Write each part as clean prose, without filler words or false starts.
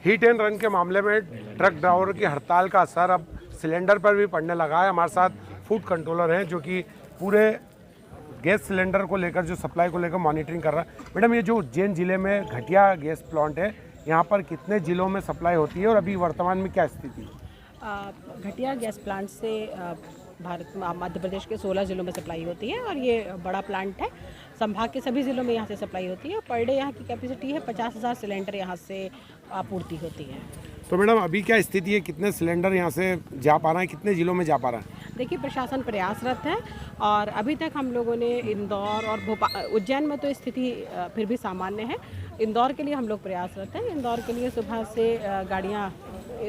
Heat and run के मामले में ट्रक ड्राइवर की हड़ताल का असर अब सिलेंडर पर भी पड़ने लगा है। हमारे साथ फूड कंट्रोलर हैं जो कि पूरे गैस सिलेंडर को लेकर, जो सप्लाई को लेकर मॉनिटरिंग कर रहा है। मैडम, ये जो उज्जैन जिले में घटिया गैस प्लांट है, यहाँ पर कितने जिलों में सप्लाई होती है और अभी वर्तमान में क्या स्थिति है? घटिया गैस प्लांट से भारत में मध्य प्रदेश के 16 ज़िलों में सप्लाई होती है और ये बड़ा प्लांट है। संभाग के सभी ज़िलों में यहाँ से सप्लाई होती है। पर डे यहाँ की कैपेसिटी है 50,000 सिलेंडर यहाँ से आपूर्ति होती है। तो मैडम, अभी क्या स्थिति है? कितने सिलेंडर यहाँ से जा पा रहे हैं, कितने जिलों में जा पा रहा है? देखिए, प्रशासन प्रयासरत है और अभी तक हम लोगों ने इंदौर और भोपाल, उज्जैन में तो स्थिति फिर भी सामान्य है। इंदौर के लिए हम लोग प्रयासरत हैं। इंदौर के लिए सुबह से गाड़ियाँ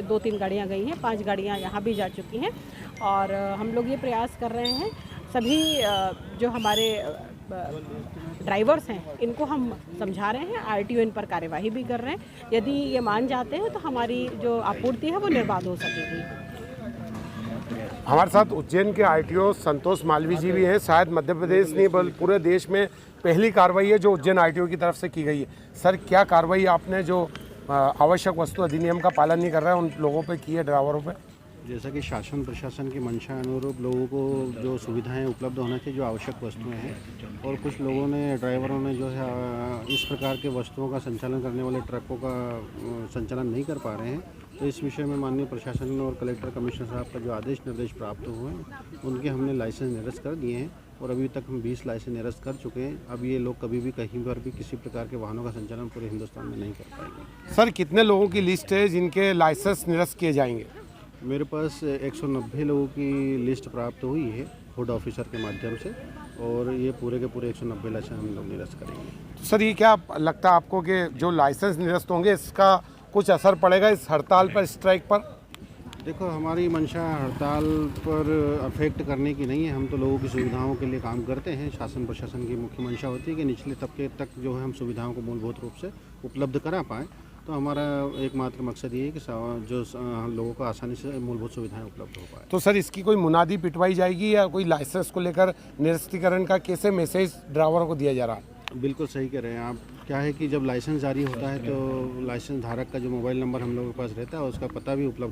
2-3 गाड़ियाँ गई हैं, 5 गाड़ियाँ यहाँ भी जा चुकी हैं और हम लोग ये प्रयास कर रहे हैं, सभी जो हमारे ड्राइवर्स हैं इनको हम समझा रहे हैं, आरटीओ इन पर कार्यवाही भी कर रहे हैं। यदि ये मान जाते हैं तो हमारी जो आपूर्ति है वो निर्बाध हो सकेगी। हमारे साथ उज्जैन के आरटीओ संतोष मालवी जी भी हैं। शायद मध्य प्रदेश नहीं बल्कि पूरे देश में पहली कार्रवाई है जो उज्जैन आरटीओ की तरफ से की गई है। सर, क्या कार्रवाई आपने जो आवश्यक वस्तु अधिनियम का पालन नहीं कर रहे हैं उन लोगों पे की है, ड्राइवरों पे? जैसा कि शासन प्रशासन की मंशा अनुरूप लोगों को जो सुविधाएं उपलब्ध होना चाहिए, जो आवश्यक वस्तुएं हैं, और कुछ लोगों ने, ड्राइवरों ने जो है इस प्रकार के वस्तुओं का संचालन करने वाले ट्रकों का संचालन नहीं कर पा रहे हैं। तो इस विषय में माननीय प्रशासन और कलेक्टर कमिश्नर साहब का जो आदेश निर्देश प्राप्त हुए हैं उनके हमने लाइसेंस निरस्त कर दिए हैं और अभी तक हम 20 लाइसेंस निरस्त कर चुके हैं। अब ये लोग कभी भी कहीं पर भी किसी प्रकार के वाहनों का संचालन पूरे हिंदुस्तान में नहीं कर पाएंगे। सर, कितने लोगों की लिस्ट है जिनके लाइसेंस निरस्त किए जाएंगे? मेरे पास 190 लोगों की लिस्ट प्राप्त हुई है फूड ऑफिसर के माध्यम से और ये पूरे के पूरे 190 लाइसेंस हम लोग निरस्त करेंगे। तो सर, ये क्या लगता है आपको कि जो लाइसेंस निरस्त होंगे इसका कुछ असर पड़ेगा इस हड़ताल पर, स्ट्राइक पर? देखो, हमारी मंशा हड़ताल पर अफेक्ट करने की नहीं है। हम तो लोगों की सुविधाओं के लिए काम करते हैं। शासन प्रशासन की मुख्य मंशा होती है कि निचले तबके तक जो है हम सुविधाओं को मूलभूत रूप से उपलब्ध करा पाएँ। तो हमारा एकमात्र मकसद ये है कि जो लोगों को आसानी से मूलभूत सुविधाएं उपलब्ध हो पाए। तो सर, इसकी कोई मुनादी पिटवाई जाएगी या कोई लाइसेंस को लेकर निरस्तीकरण का कैसे मैसेज ड्राइवरों को दिया जा रहा है? बिल्कुल सही कह रहे हैं आप। क्या है कि जब लाइसेंस जारी होता है तो लाइसेंस धारक का जो मोबाइल नंबर हम लोगों के पास रहता है उसका पता भी उपलब्ध